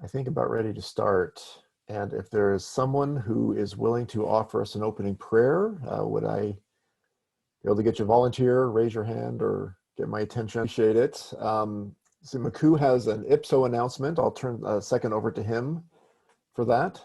I think about ready to start. And if there is someone who is willing to offer us an opening prayer, would I be able to get you to volunteer, raise your hand, or get my attention? Appreciate it. So Maku has an IPSO announcement. I'll turn a second over to him for that.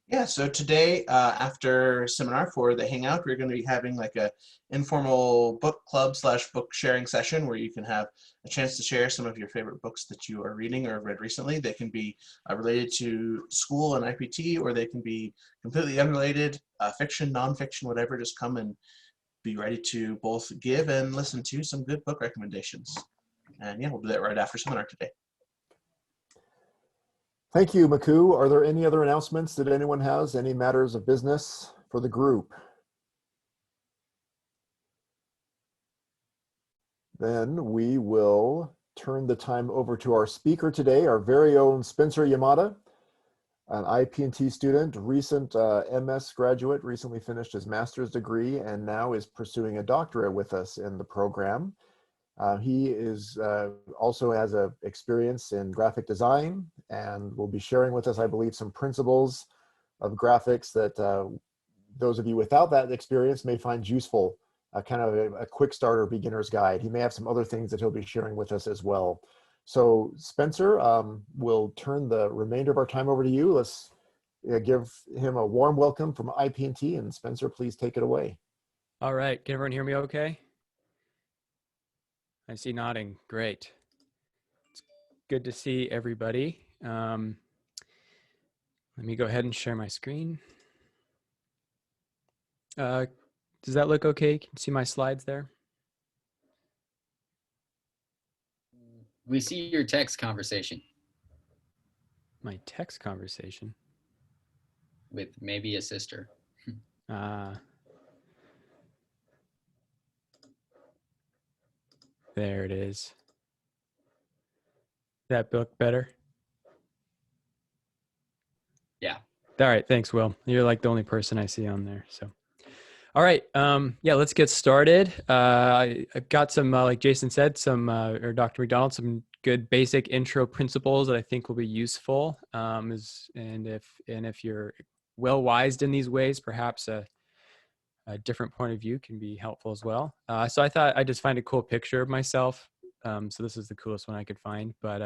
Yeah, so today, after seminar for the Hangout, we're going to be having like a informal book club slash book sharing session where you can have a chance to share some of your favorite books that you are reading or read recently. They can be related to school and IP&T, or they can be completely unrelated, fiction, nonfiction, whatever. Just come and be ready to both give and listen to some good book recommendations. And yeah, we'll do that right after seminar today. Thank you, Maku. Are there any other announcements that anyone has? Any matters of business for the group? Then we will turn the time over to our speaker today, our very own Spencer Yamada, an IP&T student, recent MS graduate, recently finished his master's degree, and now is pursuing a doctorate with us in the program. He is also has a experience in graphic design and will be sharing with us, I believe, some principles of graphics that those of you without that experience may find useful, kind of a quick starter beginner's guide. He may have some other things that he'll be sharing with us as well. So Spencer, we'll turn the remainder of our time over to you. Let's give him a warm welcome from IP&T, and Spencer, please take it away. All right, can everyone hear me okay? I see nodding, great. It's good to see everybody. Let me go ahead and share my screen. Does that look okay? Can you see my slides there? We see your text conversation. My text conversation? With maybe a sister. There it is. That book better? Yeah. All right, thanks, Will. You're like the only person I see on there, so. All right, yeah, let's get started. I've got some, like Jason said, some, or Dr. McDonald, some good basic intro principles that I think will be useful. And if you're well-wised in these ways, perhaps a different point of view can be helpful as well. So I thought I'd just find a cool picture of myself. So this is the coolest one I could find, but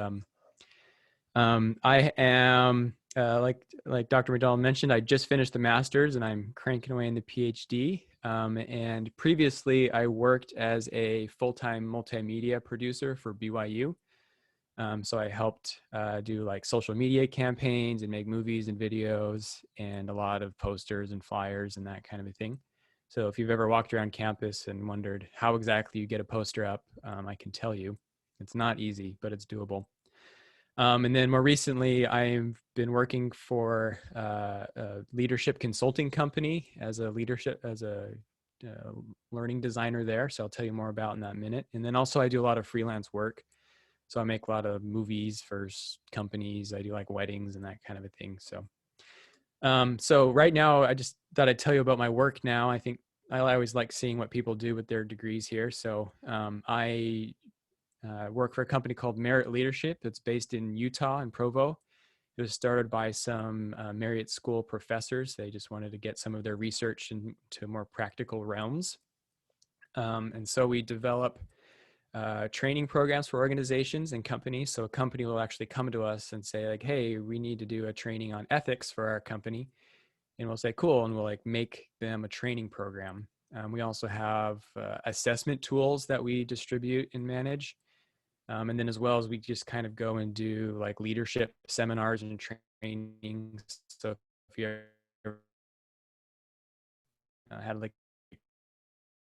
I am, like Dr. McDonald mentioned, I just finished the master's and I'm cranking away in the PhD. And previously I worked as a full-time multimedia producer for BYU. So I helped do like social media campaigns and make movies and videos and a lot of posters and flyers and that kind of a thing. So if you've ever walked around campus and wondered how exactly you get a poster up, I can tell you it's not easy, but it's doable. And then more recently, I've been working for a leadership consulting company as a learning designer there. So I'll tell you more about in that minute. And then also I do a lot of freelance work. So I make a lot of movies for companies. I do like weddings and that kind of a thing. So right now, I just thought I'd tell you about my work now. I think I always like seeing what people do with their degrees here. So I work for a company called Merit Leadership. It's based in Utah and Provo. It was started by some Marriott School professors. They just wanted to get some of their research into more practical realms. And so we develop training programs for organizations and companies. So a company will actually come to us and say like, hey, we need to do a training on ethics for our company. And we'll say, cool. And we'll like make them a training program. We also have assessment tools that we distribute and manage. And then as well as we just kind of go and do like leadership seminars and trainings. So if you ever had like a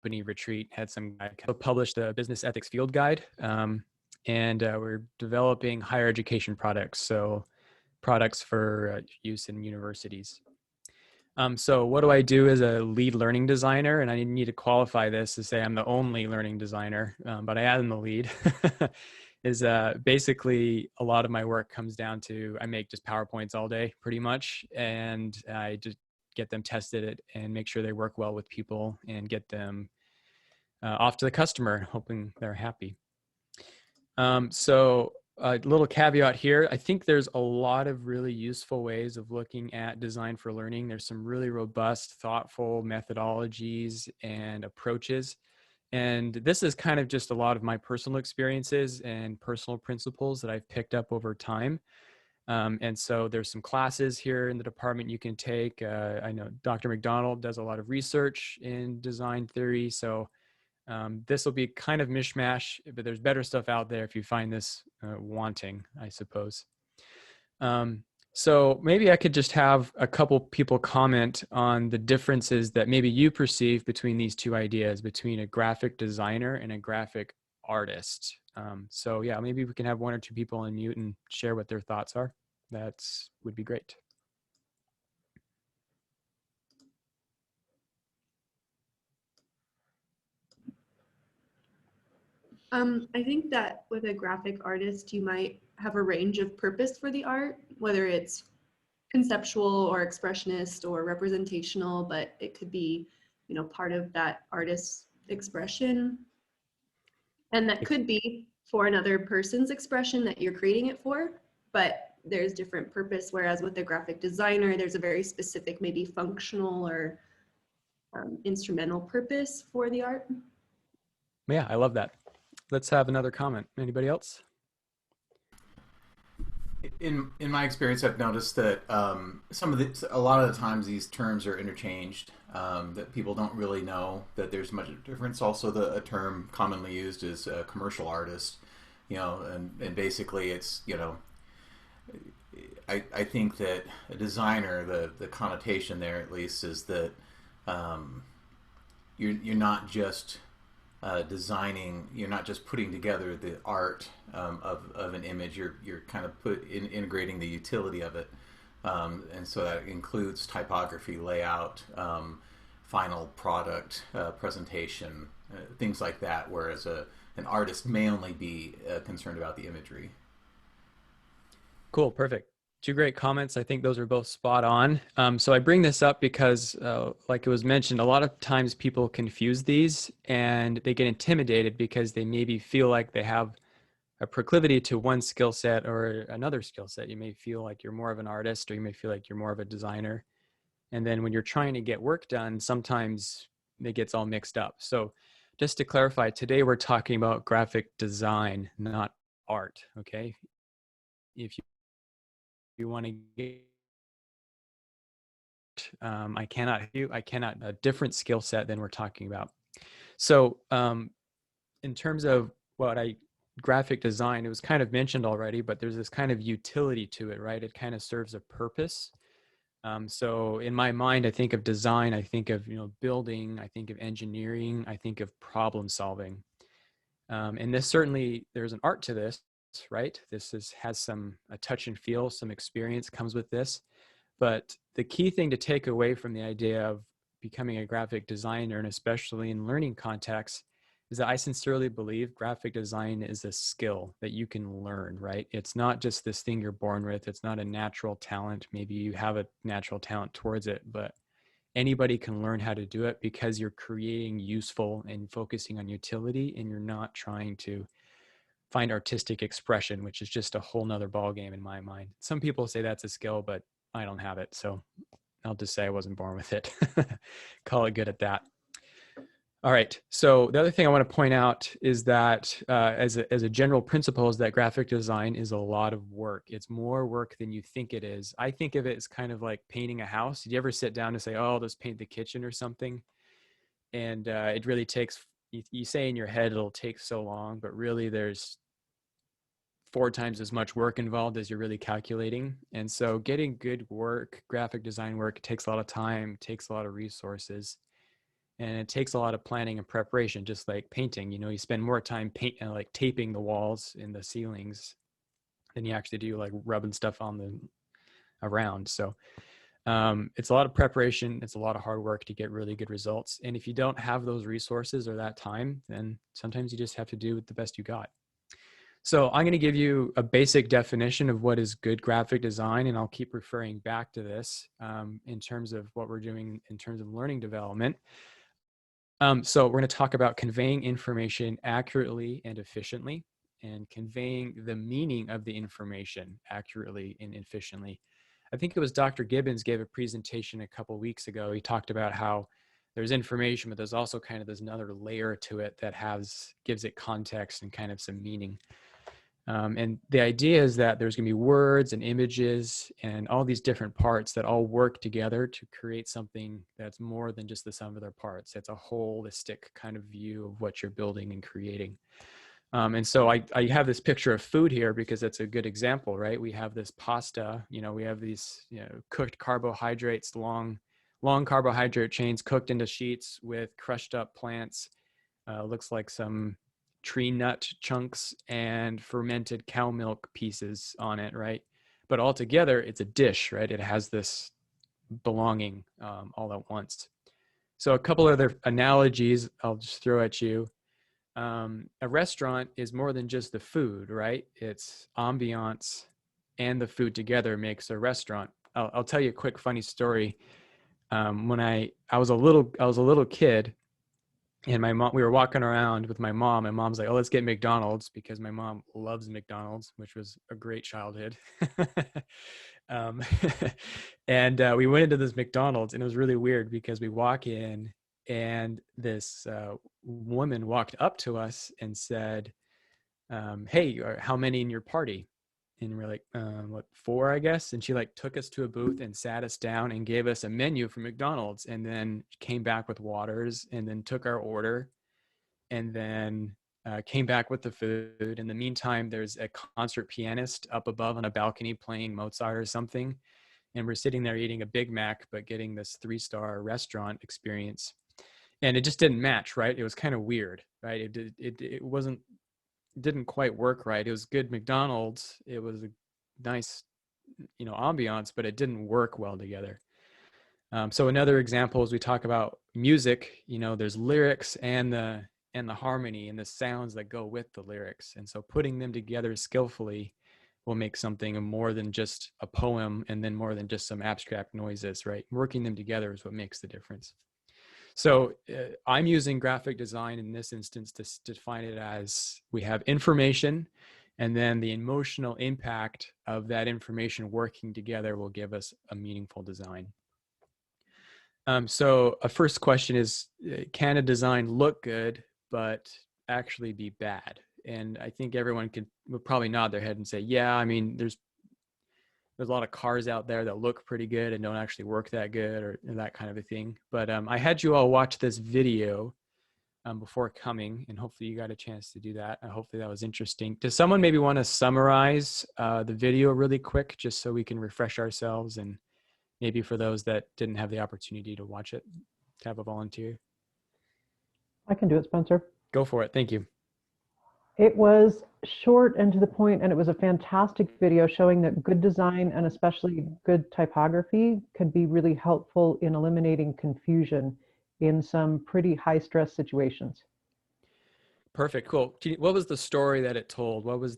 company retreat, had some guy published a business ethics field guide. And we're developing higher education products. So products for use in universities. So what do I do as a lead learning designer? And I need to qualify this to say I'm the only learning designer, but I am the lead. Is basically a lot of my work comes down to I make just PowerPoints all day pretty much, and I just get them tested and make sure they work well with people and get them off to the customer, hoping they're happy. So a little caveat here. I think there's a lot of really useful ways of looking at design for learning. There's some really robust, thoughtful methodologies and approaches. And this is kind of just a lot of my personal experiences and personal principles that I've picked up over time. And so there's some classes here in the department you can take. I know Dr. McDonald does a lot of research in design theory. So this will be kind of mishmash, but there's better stuff out there if you find this wanting, I suppose. So maybe I could just have a couple people comment on the differences that maybe you perceive between these two ideas, between a graphic designer and a graphic artist. So yeah, maybe we can have one or two people unmute and share what their thoughts are. That's would be great. I think that with a graphic artist, you might have a range of purpose for the art, whether it's conceptual or expressionist or representational, but it could be, part of that artist's expression. And that could be for another person's expression that you're creating it for, but there's different purpose. Whereas with a graphic designer, there's a very specific, maybe functional or instrumental purpose for the art. Yeah, I love that. Let's have another comment. Anybody else? In my experience, I've noticed that a lot of the times these terms are interchanged. That people don't really know that there's much difference. Also, a term commonly used is a commercial artist, and basically it's I think that a designer, the connotation there at least is that you're not just designing, you're not just putting together the art of an image, you're kind of integrating the utility of it, and so that includes typography, layout, final product presentation, things like that, whereas an artist may only be concerned about the imagery. Cool, perfect. Two great comments. I think those are both spot on. So I bring this up because, like it was mentioned, a lot of times people confuse these and they get intimidated because they maybe feel like they have a proclivity to one skill set or another skill set. You may feel like you're more of an artist, or you may feel like you're more of a designer. And then when you're trying to get work done, sometimes it gets all mixed up. So just to clarify, today we're talking about graphic design, not art, okay? If you want to get I cannot a different skill set than we're talking about. So in terms of what graphic design, it was kind of mentioned already, but there's this kind of utility to it, right? It kind of serves a purpose. So in my mind, I think of design, I think of building, I think of engineering, I think of problem solving. And there's an art to this, right? This has a touch and feel, some experience comes with this. But the key thing to take away from the idea of becoming a graphic designer, and especially in learning contexts, is that I sincerely believe graphic design is a skill that you can learn, right? It's not just this thing you're born with. It's not a natural talent. Maybe you have a natural talent towards it, but anybody can learn how to do it because you're creating useful and focusing on utility, and you're not trying to find artistic expression, which is just a whole nother ballgame in my mind. Some people say that's a skill, but I don't have it. So I'll just say I wasn't born with it. Call it good at that. All right. So the other thing I want to point out is that as a general principle is that graphic design is a lot of work. It's more work than you think it is. I think of it as kind of like painting a house. Did you ever sit down and say, oh, let's paint the kitchen or something? And it really takes, you say in your head, it'll take so long, but really there's 4 times as much work involved as you're really calculating. And so getting good work, graphic design work, takes a lot of time, takes a lot of resources, and it takes a lot of planning and preparation, just like painting. You spend more time like taping the walls and the ceilings than you actually do like rubbing stuff around. So it's a lot of preparation. It's a lot of hard work to get really good results. And if you don't have those resources or that time, then sometimes you just have to do with the best you got. So I'm going to give you a basic definition of what is good graphic design, and I'll keep referring back to this in terms of what we're doing in terms of learning development. So we're going to talk about conveying information accurately and efficiently. and conveying the meaning of the information accurately and efficiently. I think it was Dr. Gibbons gave a presentation a couple weeks ago. He talked about how there's information, but there's also kind of there's another layer to it that gives it context and kind of some meaning. And the idea is that there's going to be words and images and all these different parts that all work together to create something that's more than just the sum of their parts. It's a holistic kind of view of what you're building and creating. And so I have this picture of food here because it's a good example, right? We have this pasta, we have these cooked carbohydrates, long carbohydrate chains cooked into sheets with crushed up plants. Looks like some tree nut chunks and fermented cow milk pieces on it, right? But altogether, it's a dish, right? It has this belonging all at once. So a couple other analogies I'll just throw at you. A restaurant is more than just the food, right? It's ambiance and the food together makes a restaurant. I'll tell you a quick funny story. When I was a little kid, and we were walking around with my mom, and mom's like, "Oh, let's get McDonald's," because my mom loves McDonald's, which was a great childhood. um, and we went into this McDonald's, and it was really weird because we walk in, and this woman walked up to us and said, "Hey, how many in your party?" And we're like, what, 4, I guess? And she took us to a booth and sat us down and gave us a menu from McDonald's, and then came back with waters, and then took our order, and then came back with the food. In the meantime, there's a concert pianist up above on a balcony playing Mozart or something. And we're sitting there eating a Big Mac, but getting this 3-star restaurant experience. And it just didn't match, right? It was kind of weird, right? It didn't quite work right. It was good McDonald's. It was a nice, ambiance, but it didn't work well together. So another example is we talk about music. There's lyrics and the harmony and the sounds that go with the lyrics. And so putting them together skillfully will make something more than just a poem, and then more than just some abstract noises, right? Working them together is what makes the difference. So I'm using graphic design in this instance to define it as we have information, and then the emotional impact of that information working together will give us a meaningful design. So a first question is, can a design look good but actually be bad? And I think everyone would probably nod their head and say, yeah, I mean, there's a lot of cars out there that look pretty good and don't actually work that good, or that kind of a thing. But I had you all watch this video before coming, and hopefully you got a chance to do that. Hopefully that was interesting. Does someone maybe want to summarize the video really quick, just so we can refresh ourselves, and maybe for those that didn't have the opportunity to watch it, to have a volunteer? I can do it, Spencer. Go for it. Thank you. It was short and to the point, and it was a fantastic video showing that good design, and especially good typography, can be really helpful in eliminating confusion in some pretty high-stress situations. Perfect. Cool. What was the story that it told? What was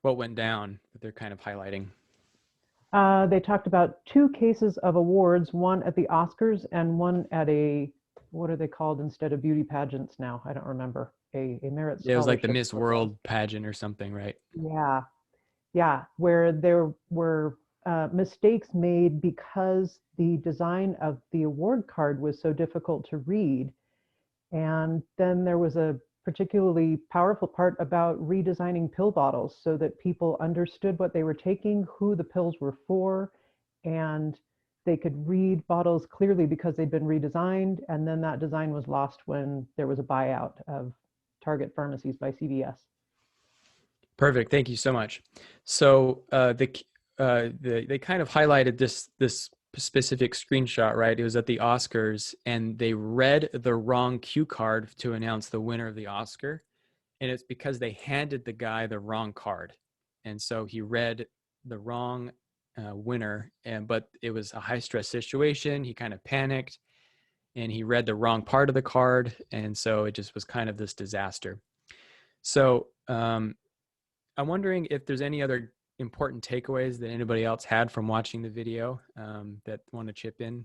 what went down that they're kind of highlighting? They talked about 2 cases of awards, one at the Oscars and one at what are they called instead of beauty pageants now? I don't remember. A merit scholarship. It was like the Miss World pageant or something, right? Yeah, where there were mistakes made because the design of the award card was so difficult to read. And then there was a particularly powerful part about redesigning pill bottles so that people understood what they were taking, who the pills were for, and they could read bottles clearly because they'd been redesigned. And then that design was lost when there was a buyout of Target pharmacies by CVS. Perfect. Thank you so much. So they kind of highlighted this specific screenshot, right? It was at the Oscars, and they read the wrong cue card to announce the winner of the Oscar. And it's because they handed the guy the wrong card. And so he read the wrong winner, but it was a high stress situation. He kind of panicked, and he read the wrong part of the card. And so it just was kind of this disaster. So I'm wondering if there's any other important takeaways that anybody else had from watching the video that want to chip in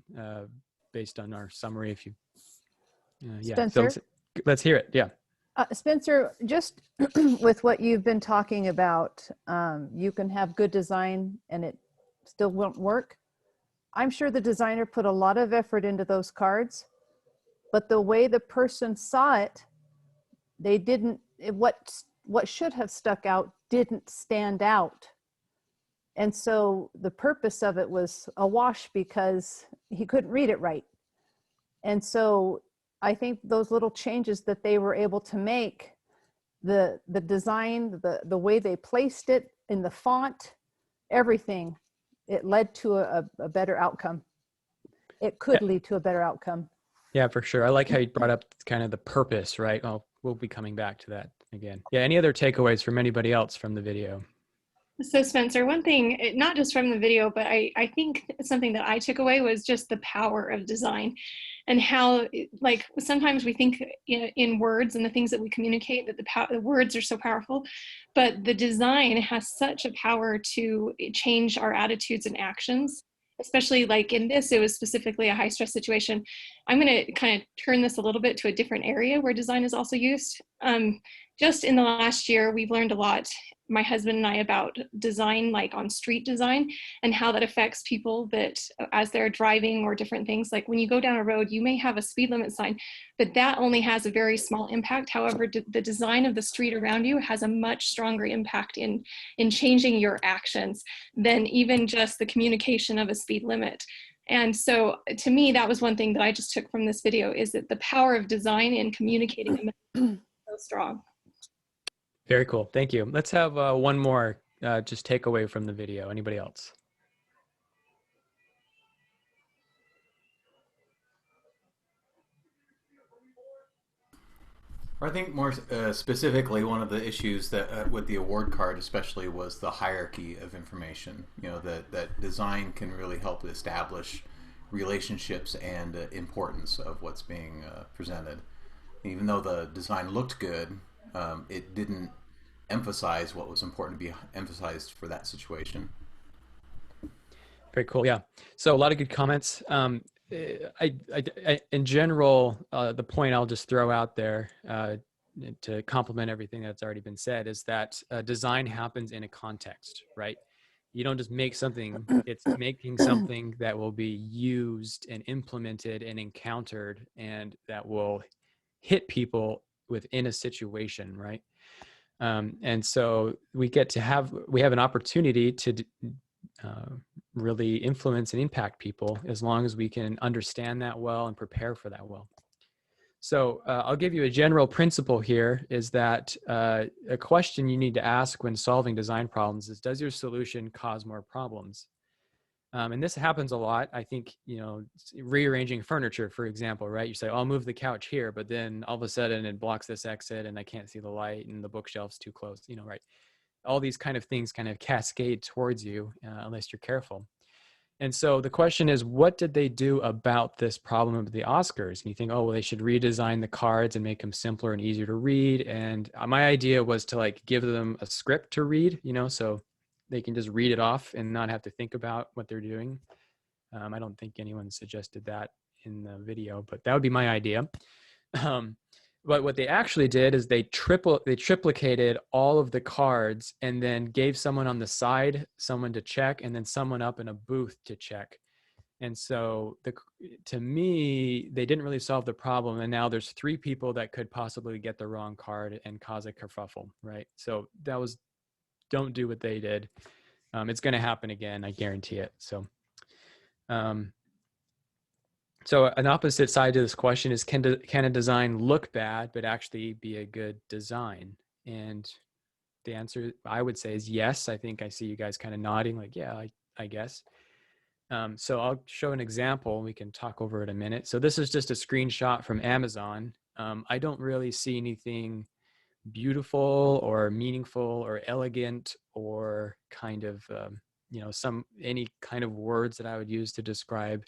based on our summary. If you, Spencer? so let's hear it. Yeah. Spencer, just with what you've been talking about, you can have good design and it still won't work. I'm sure the designer put a lot of effort into those cards, but the way the person saw it, they didn't, what should have stuck out didn't stand out. And so the purpose of it was a wash because he couldn't read it right. And so I think those little changes that they were able to make, the design, the way they placed it in the font, everything, it led to a better outcome. It could lead to a better outcome. Yeah, for sure. I like how you brought up kind of the purpose, right? Oh, we'll be coming back to that again. Yeah, any other takeaways from anybody else from the video? So Spencer, one thing, not just from the video, but I think something that I took away was just the power of design and how, like, sometimes we think in words and the things that we communicate that the words are so powerful, but the design has such a power to change our attitudes and actions. Especially like in this, it was specifically a high stress situation. I'm going to kind of turn this a little bit to a different area where design is also used. Just in the last year, we've learned a lot, my husband and I, about design, like on street design, and how that affects people that as they're driving or different things. Like when you go down a road, you may have a speed limit sign, but that only has a very small impact. However, the design of the street around you has a much stronger impact in changing your actions than even just the communication of a speed limit. And so to me, that was one thing that I just took from this video, is that the power of design in communicating a message is so strong. Very cool. Thank you. Let's have one more just takeaway from the video. Anybody else? I think more specifically, one of the issues that with the award card especially was the hierarchy of information. You know, that design can really help establish relationships and importance of what's being presented. Even though the design looked good, it didn't emphasize what was important to be emphasized for that situation. Very cool. Yeah. So a lot of good comments. In general, the point I'll just throw out there to complement everything that's already been said is that design happens in a context, right? You don't just make something, it's making something that will be used and implemented and encountered and that will hit people within a situation, right? And so we have an opportunity to really influence and impact people as long as we can understand that well and prepare for that well. So I'll give you a general principle here, is that a question you need to ask when solving design problems is, does your solution cause more problems? And this happens a lot. I think, rearranging furniture, for example, right? You say, I'll move the couch here, but then all of a sudden it blocks this exit and I can't see the light and the bookshelf's too close, right? All these kind of things kind of cascade towards you unless you're careful. And so the question is, what did they do about this problem of the Oscars? And you think, oh, well, they should redesign the cards and make them simpler and easier to read. And my idea was to give them a script to read, so they can just read it off and not have to think about what they're doing. I don't think anyone suggested that in the video, but that would be my idea. But what they actually did is they triplicated all of the cards and then gave someone on the side someone to check and then someone up in a booth to check. And so to me, they didn't really solve the problem. And now there's 3 people that could possibly get the wrong card and cause a kerfuffle, right? So don't do what they did. It's going to happen again. I guarantee it. So an opposite side to this question is, can a design look bad but actually be a good design? And the answer, I would say, is yes. I think I see you guys kind of nodding like, yeah, I guess. So I'll show an example. We can talk over it a minute. So this is just a screenshot from Amazon. I don't really see anything beautiful or meaningful or elegant or kind of, any kind of words that I would use to describe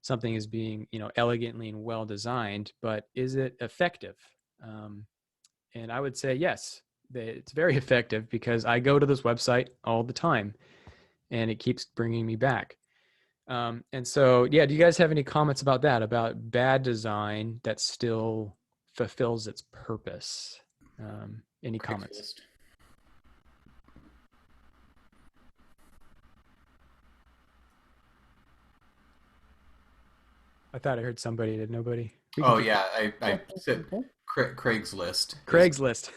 something as being, elegantly and well designed, but is it effective? And I would say yes, it's very effective, because I go to this website all the time and it keeps bringing me back. And so, yeah, do you guys have any comments about that, about bad design that still fulfills its purpose? Any comments? Craigslist. I thought I heard somebody. Did nobody? We can Oh keep- yeah, I said Craigslist. Craigslist.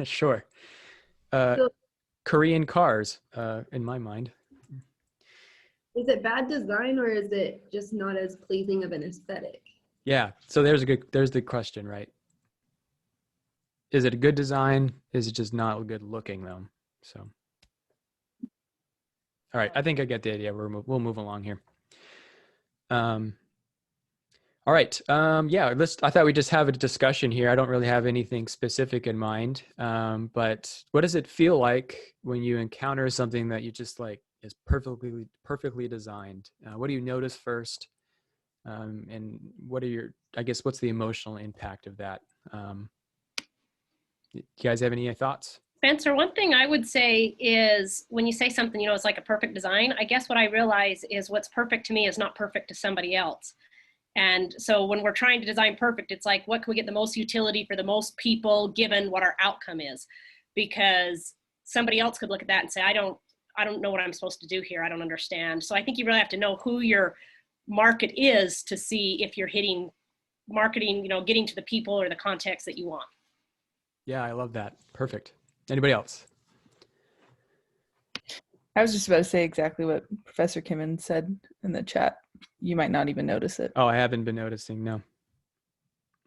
Sure. So Korean cars, in my mind. is it bad design or is it just not as pleasing of an aesthetic? Yeah. So there's the question, right? Is it a good design? Is it just not good looking though? So, all right. I think I get the idea. We'll move along here. All right. Yeah, I thought we'd just have a discussion here. I don't really have anything specific in mind. But what does it feel like when you encounter something that you just like is perfectly designed? What do you notice first? And what's the emotional impact of that? You guys have any thoughts? Spencer, one thing I would say is when you say something, it's like a perfect design, I guess what I realize is what's perfect to me is not perfect to somebody else. And so when we're trying to design perfect, it's like, what can we get the most utility for the most people given what our outcome is? Because somebody else could look at that and say, I don't know what I'm supposed to do here. I don't understand. So I think you really have to know who your market is to see if you're hitting marketing, getting to the people or the context that you want. Yeah, I love that. Perfect. Anybody else? I was just about to say exactly what Professor Kimmin said in the chat. You might not even notice it. Oh, I haven't been noticing. No.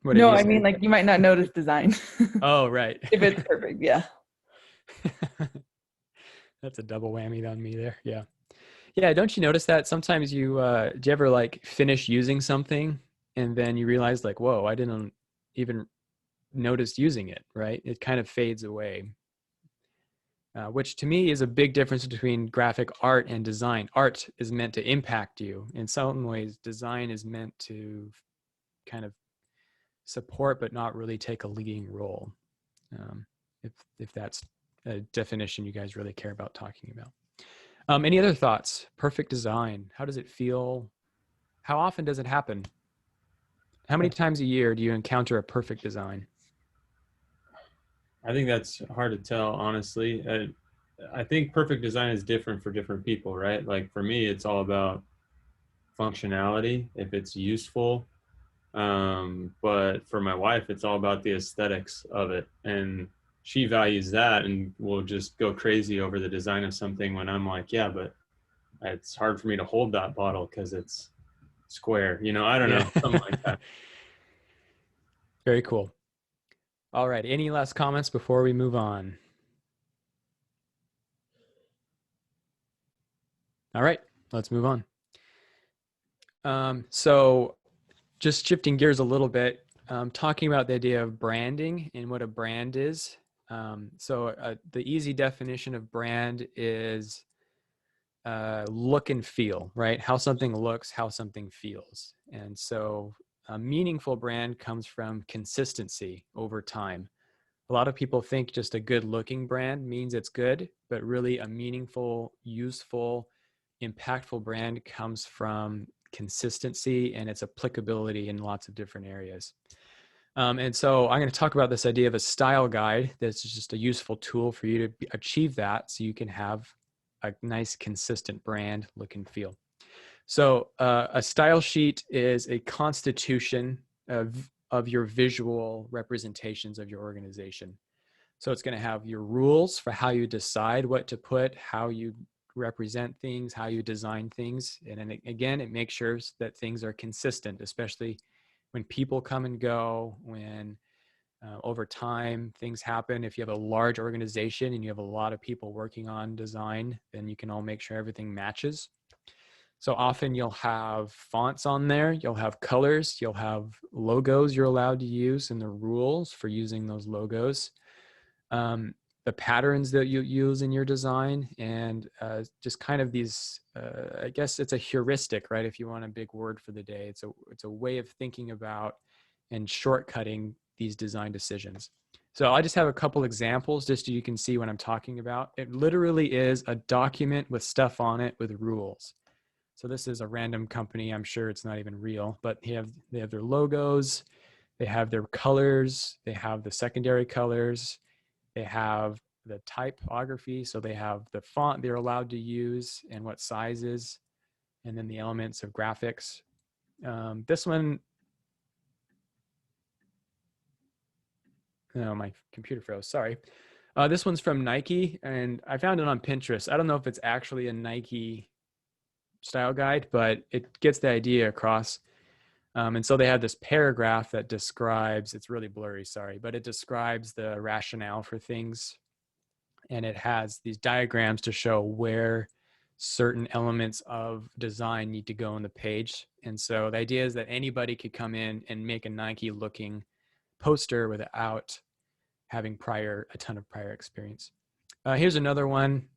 No, I mean, like, you might not notice design. Oh, right. If it's perfect, yeah. That's a double whammy on me there. Yeah. Yeah. Don't you notice that sometimes do you ever like finish using something and then you realize like, whoa, I didn't even notice using it, right? It kind of fades away. Which to me is a big difference between graphic art and design. Art is meant to impact you. In some ways, design is meant to kind of support, but not really take a leading role. If that's a definition you guys really care about talking about. Any other thoughts? Perfect design. How does it feel? How often does it happen? How many times a year do you encounter a perfect design? I think that's hard to tell, honestly. I think perfect design is different for different people, right? Like for me, it's all about functionality, if it's useful. But for my wife, it's all about the aesthetics of it. And she values that and will just go crazy over the design of something when I'm like, yeah, but it's hard for me to hold that bottle because it's square. I don't know, something like that. Very cool. All right. Any last comments before we move on? All right. Let's move on. So just shifting gears a little bit, talking about the idea of branding and what a brand is. The easy definition of brand is look and feel, right? How something looks, how something feels. And so a meaningful brand comes from consistency over time. A lot of people think just a good looking brand means it's good, but really a meaningful, useful, impactful brand comes from consistency and its applicability in lots of different areas. And so I'm going to talk about this idea of a style guide. That's just a useful tool for you to achieve that so you can have a nice, consistent brand look and feel. So a style sheet is a constitution of your visual representations of your organization. So it's going to have your rules for how you decide what to put, how you represent things, how you design things. And then again, it makes sure that things are consistent, especially when people come and go, when over time things happen. If you have a large organization and you have a lot of people working on design, then you can all make sure everything matches. So often you'll have fonts on there, you'll have colors, you'll have logos you're allowed to use and the rules for using those logos, the patterns that you use in your design, and just kind of these, I guess it's a heuristic, right? If you want a big word for the day, it's a way of thinking about and shortcutting these design decisions. So I just have a couple examples just so you can see what I'm talking about. It literally is a document with stuff on it with rules. So this is a random company. I'm sure it's not even real, but they have their logos, they have their colors, they have the secondary colors, they have the typography. So they have the font they're allowed to use and what sizes, and then the elements of graphics. This one, oh, my computer froze, sorry. This one's from Nike, and I found it on Pinterest. I don't know if it's actually a Nike style guide, but it gets the idea across. And so they have this paragraph that describes, it's really blurry, sorry, but it describes the rationale for things. And it has these diagrams to show where certain elements of design need to go on the page. And so the idea is that anybody could come in and make a Nike looking poster without having a ton of prior experience. Here's another one.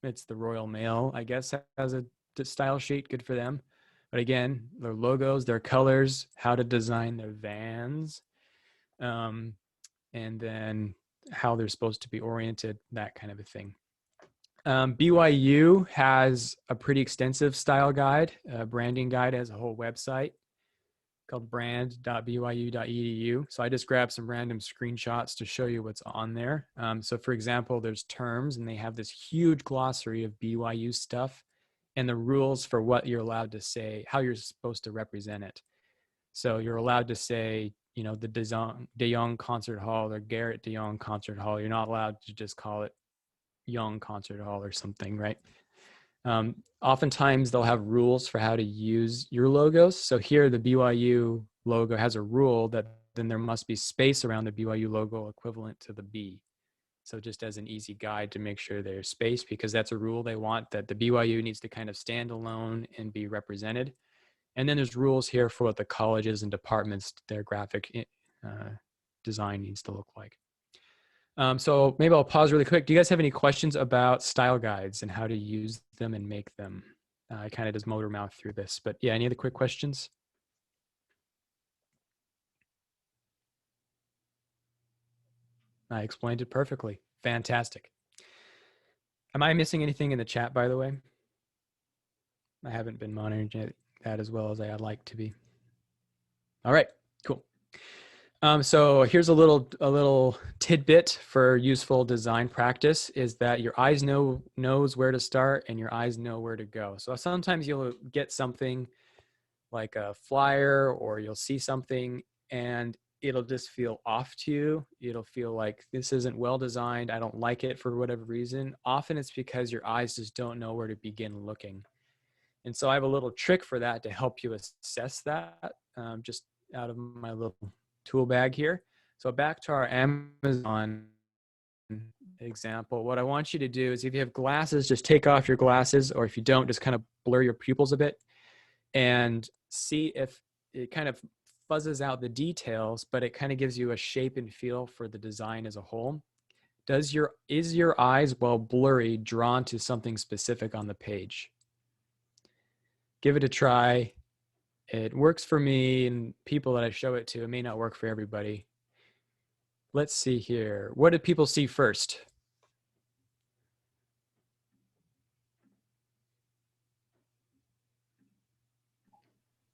It's the Royal Mail, I guess, has a style sheet, good for them. But again, their logos, their colors, how to design their vans, and then how they're supposed to be oriented, that kind of a thing. BYU has a pretty extensive style guide, branding guide, has a whole website called brand.byu.edu. So I just grabbed some random screenshots to show you what's on there. So for example, there's terms, and they have this huge glossary of BYU stuff and the rules for what you're allowed to say, how you're supposed to represent it. So you're allowed to say, you know, the De Jong Concert Hall or Garrett De Jong Concert Hall. You're not allowed to just call it Young Concert Hall or something, right? Oftentimes they'll have rules for how to use your logos. So here the BYU logo has a rule that then there must be space around the BYU logo equivalent to the B. So just as an easy guide to make sure there's space, because that's a rule they want, that the BYU needs to kind of stand alone and be represented. And then there's rules here for what the colleges and departments, their graphic design needs to look like. So maybe I'll pause really quick. Do you guys have any questions about style guides and how to use them and make them? I kind of just motor mouth through this, but yeah, any other quick questions? I explained it perfectly. Fantastic. Am I missing anything in the chat, by the way? I haven't been monitoring that as well as I'd like to be. All right, cool. So here's a little tidbit for useful design practice is that your eyes knows where to start and your eyes know where to go. So sometimes you'll get something like a flyer or you'll see something and it'll just feel off to you. It'll feel like this isn't well designed. I don't like it for whatever reason. Often it's because your eyes just don't know where to begin looking. And so I have a little trick for that to help you assess that, just out of my little tool bag here. So back to our Amazon example, what I want you to do is if you have glasses, just take off your glasses, or if you don't, just kind of blur your pupils a bit and see if it kind of fuzzes out the details, but it kind of gives you a shape and feel for the design as a whole. Is your eyes, while blurry, drawn to something specific on the page? Give it a try. It works for me and people that I show it to. It may not work for everybody. Let's see here. What did people see first?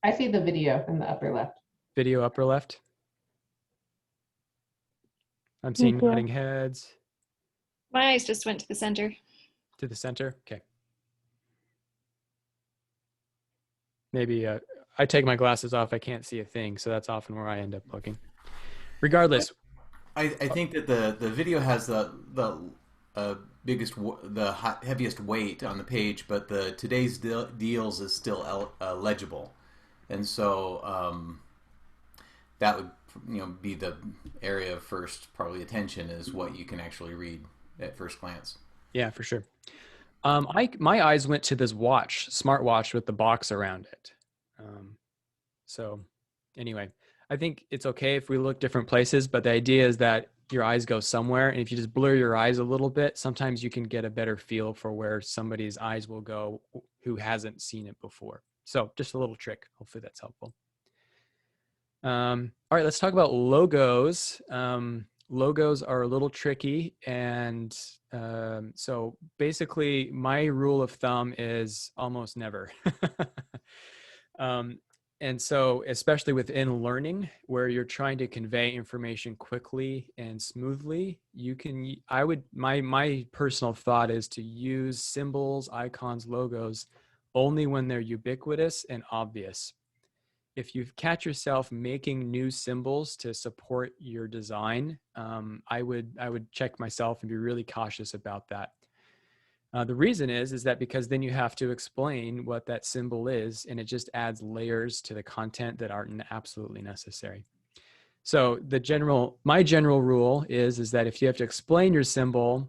I see the video in the upper left. Video upper left. I'm seeing nodding heads. My eyes just went to the center. To the center? Okay. Maybe I take my glasses off, I can't see a thing, so that's often where I end up looking. Regardless. I think that the video has the heaviest weight on the page, but the today's deals is still legible, and so that would be the area of first probably attention is what you can actually read at first glance. Yeah, for sure. My eyes went to this smartwatch with the box around it. So anyway, I think it's okay if we look different places, but the idea is that your eyes go somewhere. And if you just blur your eyes a little bit, sometimes you can get a better feel for where somebody's eyes will go who hasn't seen it before. So just a little trick. Hopefully that's helpful. All right, let's talk about logos. logos are a little tricky. And so basically my rule of thumb is almost never. And so, especially within learning, where you're trying to convey information quickly and smoothly, my personal thought is to use symbols, icons, logos only when they're ubiquitous and obvious. If you catch yourself making new symbols to support your design, I would check myself and be really cautious about that. The reason is that because then you have to explain what that symbol is, and it just adds layers to the content that aren't absolutely necessary. So my general rule is that if you have to explain your symbol,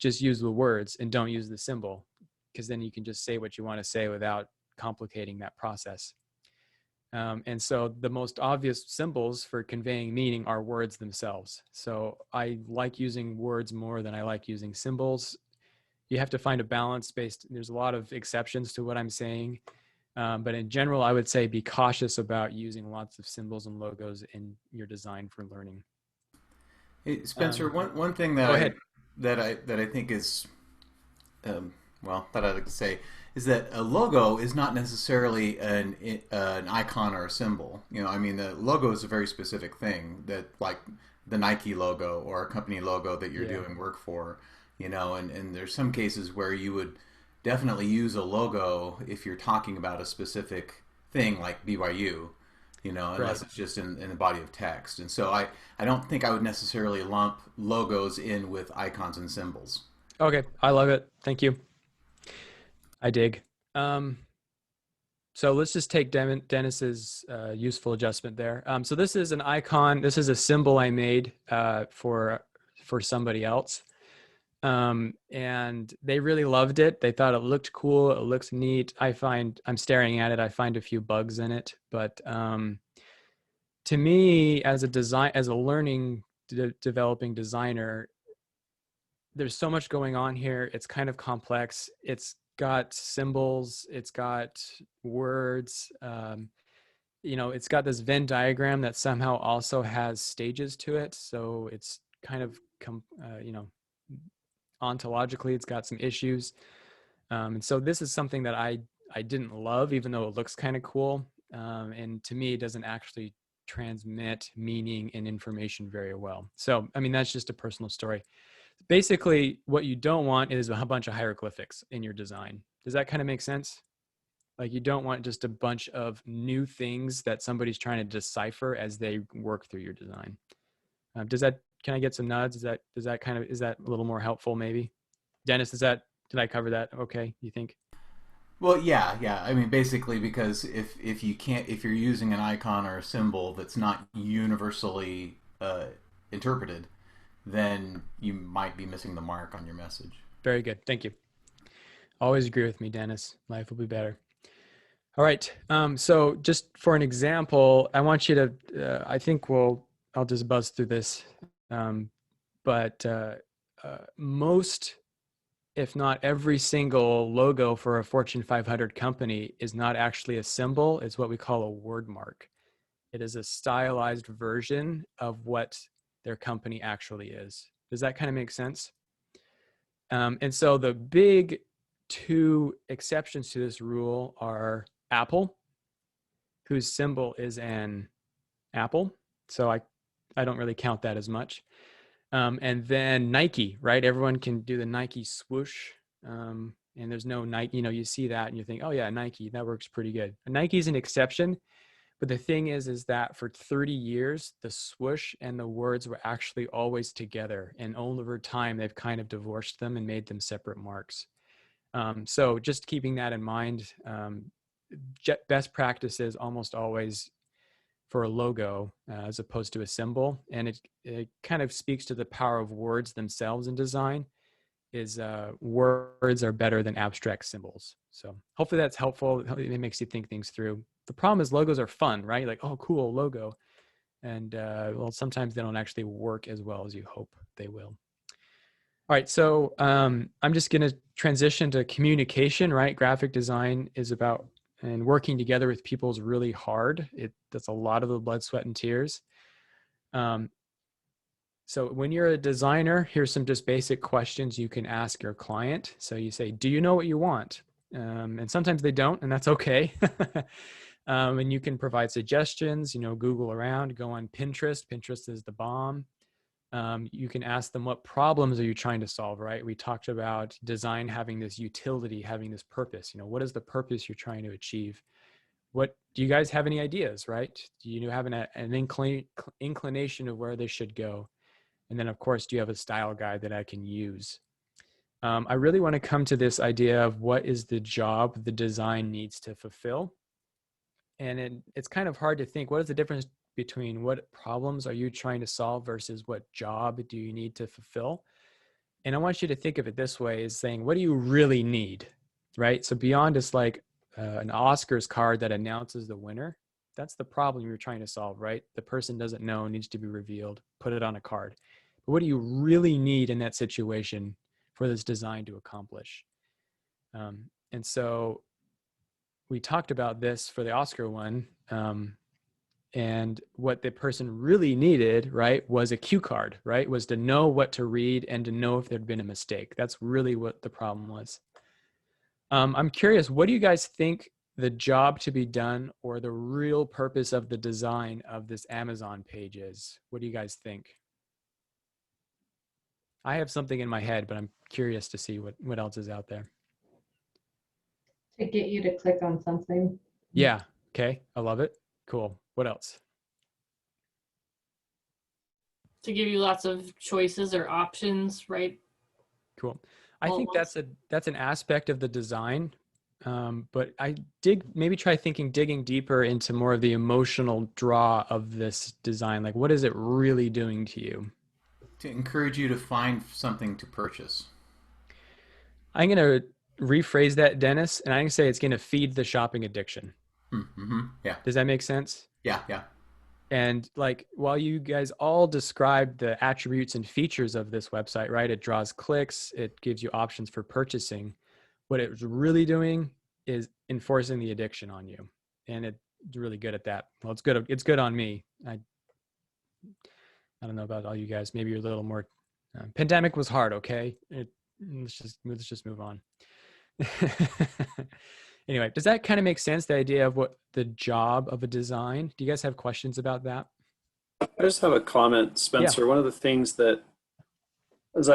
just use the words and don't use the symbol, because then you can just say what you want to say without complicating that process. And so the most obvious symbols for conveying meaning are words themselves. So I like using words more than I like using symbols. You have to find a balance there's a lot of exceptions to what I'm saying. But in general, I would say be cautious about using lots of symbols and logos in your design for learning. Hey, Spencer, one thing that I think is that I'd like to say is that a logo is not necessarily an icon or a symbol. I mean, the logo is a very specific thing, that like the Nike logo or a company logo that you're doing work for. And there's some cases where you would definitely use a logo if you're talking about a specific thing like BYU, unless it's just in the body of text. And so I don't think I would necessarily lump logos in with icons and symbols. Okay, I love it. Thank you. I dig. So let's just take Dennis's useful adjustment there. So this is an icon. This is a symbol I made for somebody else. And they really loved it. They thought it looked cool. It looks neat. I'm staring at it. I find a few bugs in it, but to me, as a learning developing designer, there's so much going on here. It's kind of complex. It's got symbols. It's got words. It's got this Venn diagram that somehow also has stages to it. So it's kind of, ontologically, it's got some issues. And so this is something that I didn't love, even though it looks kind of cool. And to me, it doesn't actually transmit meaning and information very well. So, I mean, that's just a personal story. Basically, what you don't want is a bunch of hieroglyphics in your design. Does that kind of make sense? Like, you don't want just a bunch of new things that somebody's trying to decipher as they work through your design. Can I get some nods? Is that a little more helpful maybe? Dennis, did I cover that okay, you think? Well, yeah. I mean, basically, because if you're using an icon or a symbol that's not universally interpreted, then you might be missing the mark on your message. Very good. Thank you. Always agree with me, Dennis. Life will be better. All right. So just for an example, I want you to, I'll just buzz through this. But most, if not every single logo for a Fortune 500 company is not actually a symbol. It's what we call a word mark. It is a stylized version of what their company actually is. Does that kind of make sense? And so the big two exceptions to this rule are Apple, whose symbol is an apple. So I don't really count that as much. And then Nike, right? Everyone can do the Nike swoosh. And there's no Nike, you see that and you think, oh yeah, Nike, that works pretty good. Nike is an exception. But the thing is that for 30 years, the swoosh and the words were actually always together. And over time, they've kind of divorced them and made them separate marks. So just keeping that in mind, best practice is almost always for a logo as opposed to a symbol. And it kind of speaks to the power of words themselves in design, is words are better than abstract symbols. So hopefully that's helpful. It makes you think things through. The problem is logos are fun, right? Like, oh, cool logo. And sometimes they don't actually work as well as you hope they will. All right, so I'm just going to transition to communication, right? Graphic design is about, and working together with people is really hard. That's a lot of the blood, sweat, and tears. So when you're a designer, here's some just basic questions you can ask your client. So you say, do you know what you want? And sometimes they don't, and that's okay. And you can provide suggestions, Google around, go on Pinterest. Pinterest is the bomb. You can ask them, what problems are you trying to solve, right? We talked about design having this utility, having this purpose. What is the purpose you're trying to achieve? What do you guys have any ideas, right? Do you have an inclination of where they should go? And then, of course, do you have a style guide that I can use? I really want to come to this idea of what is the job the design needs to fulfill. And it's kind of hard to think, what is the difference between what problems are you trying to solve versus what job do you need to fulfill? And I want you to think of it this way, is saying, what do you really need, right? So beyond just like an Oscars card that announces the winner, that's the problem you're trying to solve, right? The person doesn't know, needs to be revealed, put it on a card. But what do you really need in that situation for this design to accomplish? And so we talked about this for the Oscar one. And what the person really needed, right, was a cue card, right? Was to know what to read and to know if there'd been a mistake. That's really what the problem was. I'm curious, what do you guys think the job to be done or the real purpose of the design of this Amazon page is? What do you guys think? I have something in my head, but I'm curious to see what else is out there. To get you to click on something. Yeah. Okay. I love it. Cool. What else? To give you lots of choices or options, right? Cool. I think that's an aspect of the design, but I maybe try digging deeper into more of the emotional draw of this design. Like, what is it really doing to you? To encourage you to find something to purchase. I'm going to rephrase that, Dennis, and I'm going to say it's going to feed the shopping addiction. Mm-hmm. Yeah. Does that make sense? Yeah. And like, while you guys all described the attributes and features of this website, right? It draws clicks, it gives you options for purchasing. What it's really doing is enforcing the addiction on you. And it's really good at that. Well, it's good on me. I don't know about all you guys. Maybe you're a little more, pandemic was hard. Okay. Let's just move on. Anyway, does that kind of make sense? The idea of what the job of a design? Do you guys have questions about that? I just have a comment, Spencer. Yeah. One of the things that, as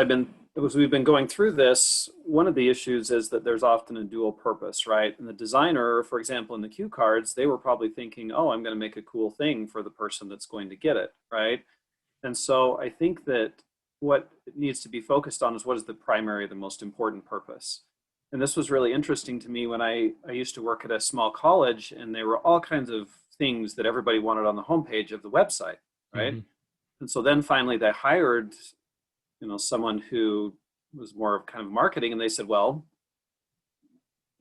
we've been going through this, one of the issues is that there's often a dual purpose, right? And the designer, for example, in the cue cards, they were probably thinking, oh, I'm going to make a cool thing for the person that's going to get it, right? And so I think that what needs to be focused on is what is the primary, the most important purpose. And this was really interesting to me when I used to work at a small college, and there were all kinds of things that everybody wanted on the homepage of the website, right? Mm-hmm. And so then finally they hired, someone who was more of kind of marketing, and they said, well,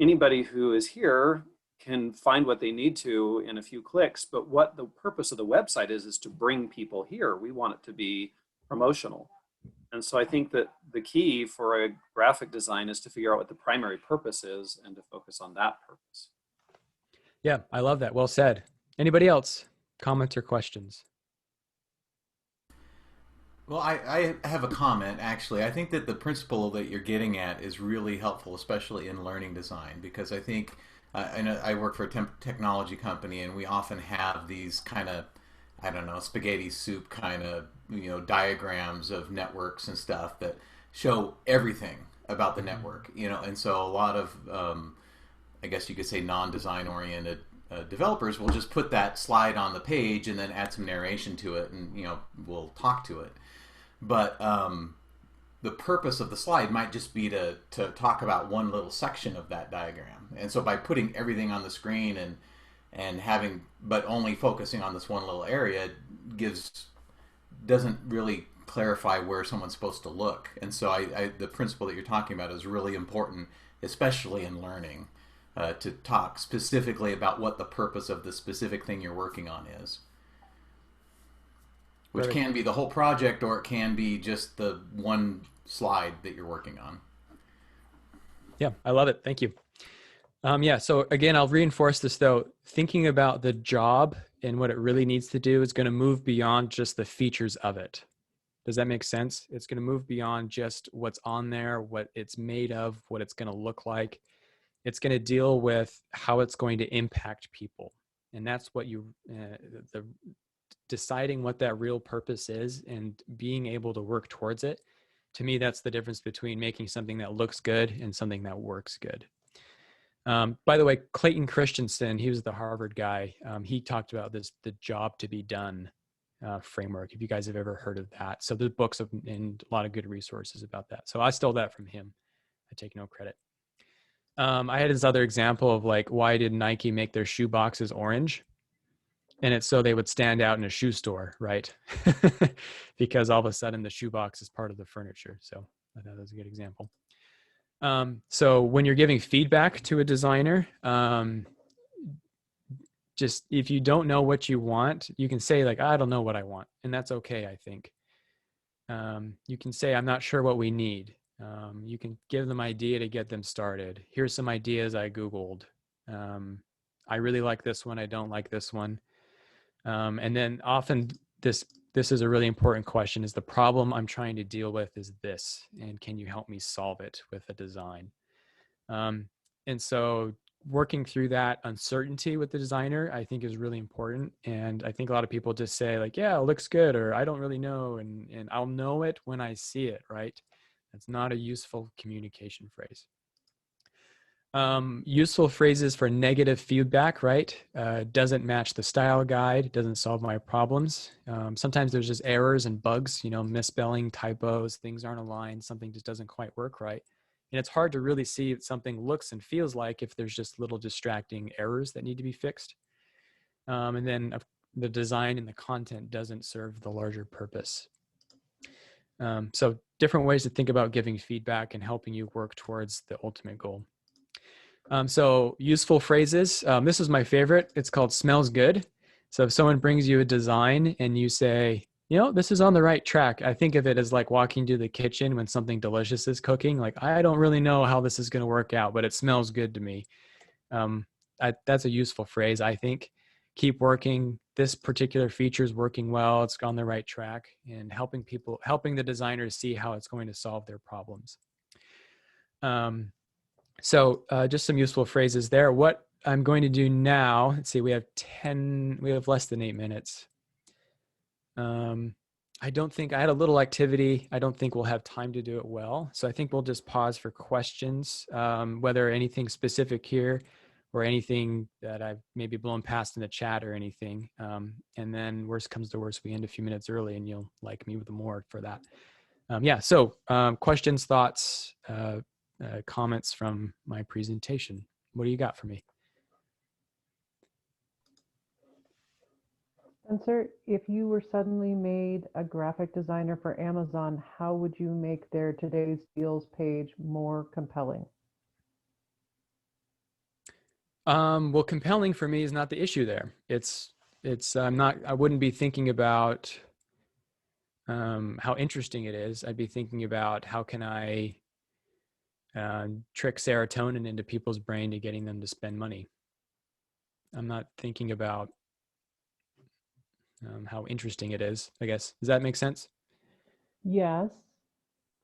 anybody who is here can find what they need to in a few clicks, but what the purpose of the website is to bring people here. We want it to be promotional. And so I think that the key for a graphic design is to figure out what the primary purpose is and to focus on that purpose. Yeah, I love that. Well said. Anybody else? Comments or questions? Well, I have a comment, actually. I think that the principle that you're getting at is really helpful, especially in learning design, because I think I work for a technology company, and we often have these kind of, spaghetti soup kind of, diagrams of networks and stuff that show everything about the network, and so a lot of, I guess you could say, non-design oriented developers will just put that slide on the page and then add some narration to it, and, we'll talk to it. But the purpose of the slide might just be to talk about one little section of that diagram. And so by putting everything on the screen and having, but only focusing on this one little area doesn't really clarify where someone's supposed to look. And so the principle that you're talking about is really important, especially in learning, to talk specifically about what the purpose of the specific thing you're working on is. Which can be the whole project, or it can be just the one slide that you're working on. Yeah, I love it. Thank you. So again, I'll reinforce this though. Thinking about the job and what it really needs to do is going to move beyond just the features of it. Does that make sense? It's going to move beyond just what's on there, what it's made of, what it's going to look like. It's going to deal with how it's going to impact people. And that's what deciding what that real purpose is and being able to work towards it. To me, that's the difference between making something that looks good and something that works good. By the way, Clayton Christensen, he was the Harvard guy. He talked about the job to be done framework, if you guys have ever heard of that. So there's books and a lot of good resources about that. So I stole that from him. I take no credit. I had this other example of like, why did Nike make their shoe boxes orange? And it's so they would stand out in a shoe store, right? Because all of a sudden the shoebox is part of the furniture. So I thought that was a good example. So when you're giving feedback to a designer, just if you don't know what you want, you can say like, I don't know what I want. And that's okay, I think. You can say, I'm not sure what we need. You can give them idea to get them started. Here's some ideas I Googled. I really like this one. I don't like this one. And then often this is a really important question, is the problem I'm trying to deal with is this, and can you help me solve it with a design? And so working through that uncertainty with the designer, I think is really important. And I think a lot of people just say like, yeah, it looks good, or I don't really know. And I'll know it when I see it, right? That's not a useful communication phrase. Useful phrases for negative feedback, right? Doesn't match the style guide, doesn't solve my problems. Sometimes there's just errors and bugs, misspelling, typos, things aren't aligned, something just doesn't quite work right. And it's hard to really see what something looks and feels like if there's just little distracting errors that need to be fixed. And then the design and the content doesn't serve the larger purpose. So different ways to think about giving feedback and helping you work towards the ultimate goal. So useful phrases. This is my favorite. It's called smells good. So if someone brings you a design and you say, this is on the right track. I think of it as like walking to the kitchen when something delicious is cooking. Like, I don't really know how this is going to work out, but it smells good to me. That's a useful phrase, I think. Keep working. This particular feature is working well. It's on the right track, and helping the designers see how it's going to solve their problems. So just some useful phrases there. What I'm going to do now, let's see, we have less than 8 minutes. I had a little activity. I don't think we'll have time to do it well. So I think we'll just pause for questions, whether anything specific here or anything that I've maybe blown past in the chat or anything. And then worst comes to worst, we end a few minutes early and you'll like me with more for that. So questions, thoughts, comments from my presentation. What do you got for me? Spencer, if you were suddenly made a graphic designer for Amazon, how would you make their today's deals page more compelling? Well, compelling for me is not the issue there. I wouldn't be thinking about how interesting it is. I'd be thinking about how can I trick serotonin into people's brain to getting them to spend money. I'm not thinking about how interesting it is, I guess. Does that make sense? Yes,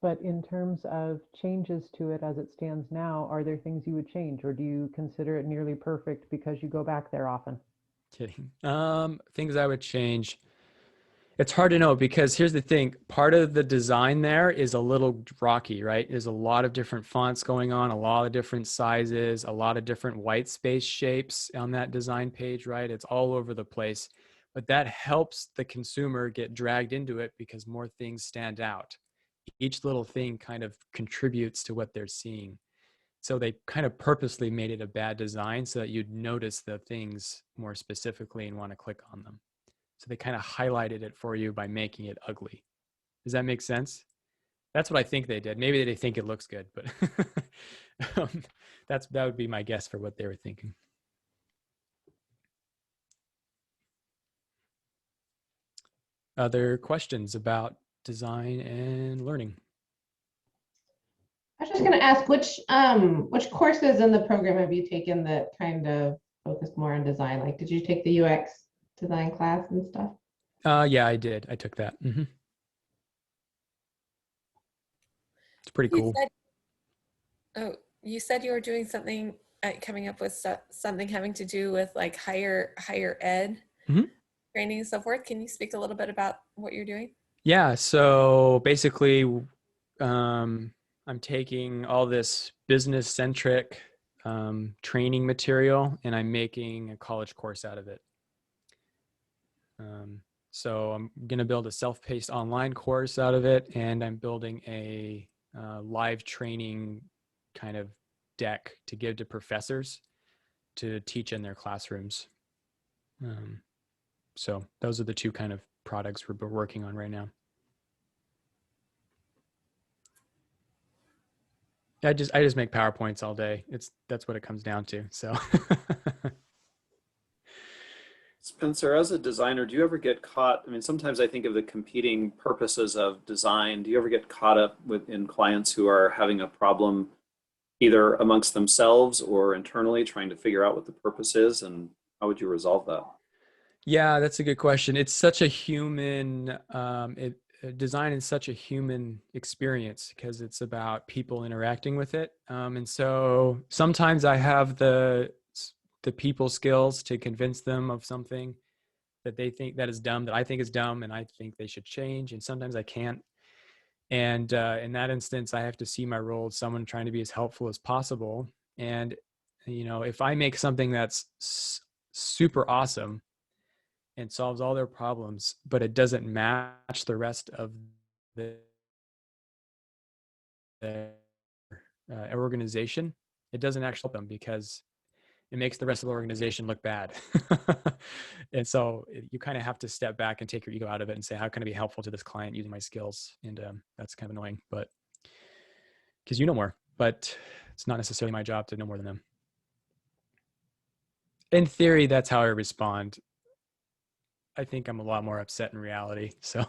but in terms of changes to it as it stands now, are there things you would change, or do you consider it nearly perfect because you go back there often? Kidding. Things I would change. It's hard to know, because here's the thing. Part of the design there is a little rocky, right? There's a lot of different fonts going on, a lot of different sizes, a lot of different white space shapes on that design page, right? It's all over the place, but that helps the consumer get dragged into it because more things stand out. Each little thing kind of contributes to what they're seeing. So they kind of purposely made it a bad design so that you'd notice the things more specifically and want to click on them. So they kind of highlighted it for you by making it ugly. Does that make sense? That's what I think they did. Maybe they think it looks good, but that would be my guess for what they were thinking. Other questions about design and learning? I was just going to ask which courses in the program have you taken that kind of focus more on design? Like, did you take the UX design class and stuff? Yeah, I did. I took that. Mm-hmm. It's pretty You cool. said, oh, you said you were doing something, coming up with something having to do with like higher ed Mhm. training and so forth. Can you speak a little bit about what you're doing? Yeah, so basically, I'm taking all this business-centric training material and I'm making a college course out of it. So I'm going to build a self-paced online course out of it, and I'm building a live training kind of deck to give to professors to teach in their classrooms. So those are the two kind of products we're working on right now. I just make PowerPoints all day. That's what it comes down to. So Spencer, as a designer, do you ever get caught? I mean, sometimes I think of the competing purposes of design. Do you ever get caught up in clients who are having a problem either amongst themselves or internally trying to figure out what the purpose is, and how would you resolve that? yeah, that's a good question. It's such a human, design is such a human experience because it's about people interacting with it. And so sometimes I have the people skills to convince them of something that they think that is dumb, that I think is dumb, and I think they should change. And sometimes I can't. And in that instance, I have to see my role as someone trying to be as helpful as possible. And, you know, if I make something that's super awesome and solves all their problems, but it doesn't match the rest of the organization, it doesn't actually help them because it makes the rest of the organization look bad. And so you kind of have to step back and take your ego out of it and say, how can I be helpful to this client using my skills? And that's kind of annoying, but because you know more, but it's not necessarily my job to know more than them. In theory, that's how I respond. I think I'm a lot more upset in reality. So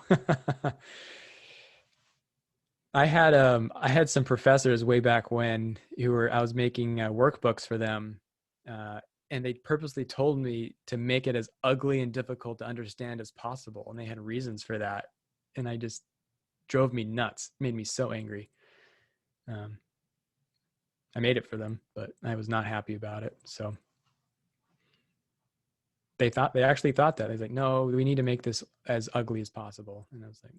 I had some professors way back when I was making workbooks for them, and they purposely told me to make it as ugly and difficult to understand as possible, and they had reasons for that, and I just drove me nuts, made me so angry. I made it for them, but I was not happy about it. So they actually thought that. I was like, no, we need to make this as ugly as possible, and I was like,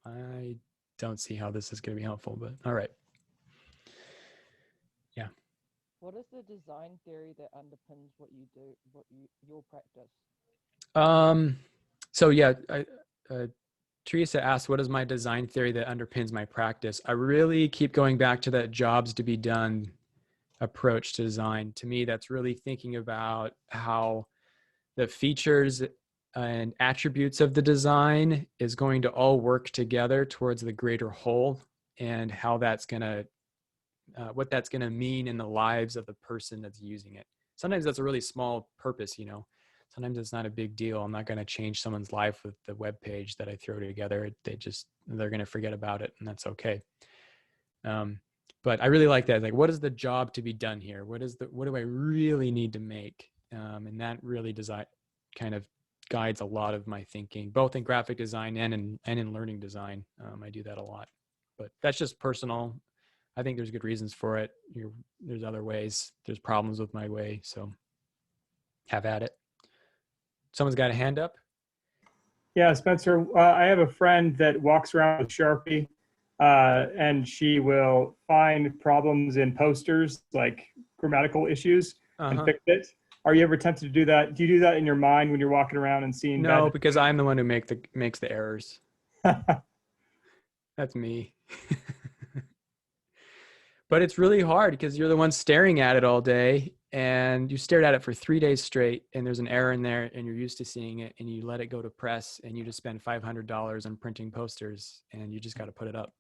I don't see how this is going to be helpful, but all right. Yeah. What is the design theory that underpins what you do, your practice? So yeah, Teresa asked, what is my design theory that underpins my practice? I really keep going back to that jobs to be done approach to design. To me, that's really thinking about how the features and attributes of the design is going to all work together towards the greater whole, and how that's going to what that's going to mean in the lives of the person that's using it. Sometimes that's a really small purpose, you know. Sometimes it's not a big deal. I'm not going to change someone's life with the web page that I throw together. They're going to forget about it, and that's okay. But I really like that. Like, what is the job to be done here? What do I really need to make? And that really kind of guides a lot of my thinking, both in graphic design and in learning design. I do that a lot, but that's just personal. I think there's good reasons for it. There's other ways. There's problems with my way. So have at it. Someone's got a hand up. Yeah, Spencer, I have a friend that walks around with Sharpie, and she will find problems in posters, like grammatical issues, and fix it. Are you ever tempted to do that? Do you do that in your mind when you're walking around and seeing? No, because I'm the one who makes the errors. That's me. But it's really hard because you're the one staring at it all day, and you stared at it for 3 days straight, and there's an error in there, and you're used to seeing it, and you let it go to press, and you just spend $500 on printing posters, and you just got to put it up.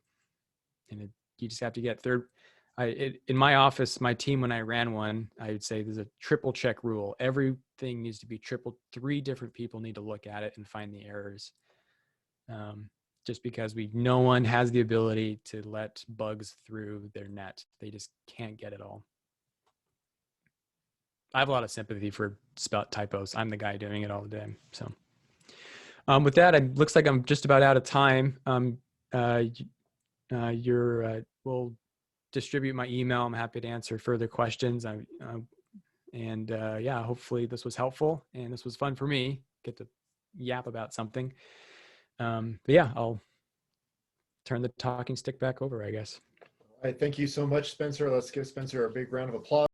And you just have to get in my office, my team, when I ran one, I would say there's a triple check rule. Everything needs to be 3 different people need to look at it and find the errors. Just because no one has the ability to let bugs through their net. They just can't get it all. I have a lot of sympathy for spell typos. I'm the guy doing it all the day. So with that, it looks like I'm just about out of time. we'll distribute my email. I'm happy to answer further questions. Yeah, hopefully this was helpful and this was fun for me. Get to yap about something. But yeah, I'll turn the talking stick back over, I guess. All right, thank you so much, Spencer. Let's give Spencer a big round of applause.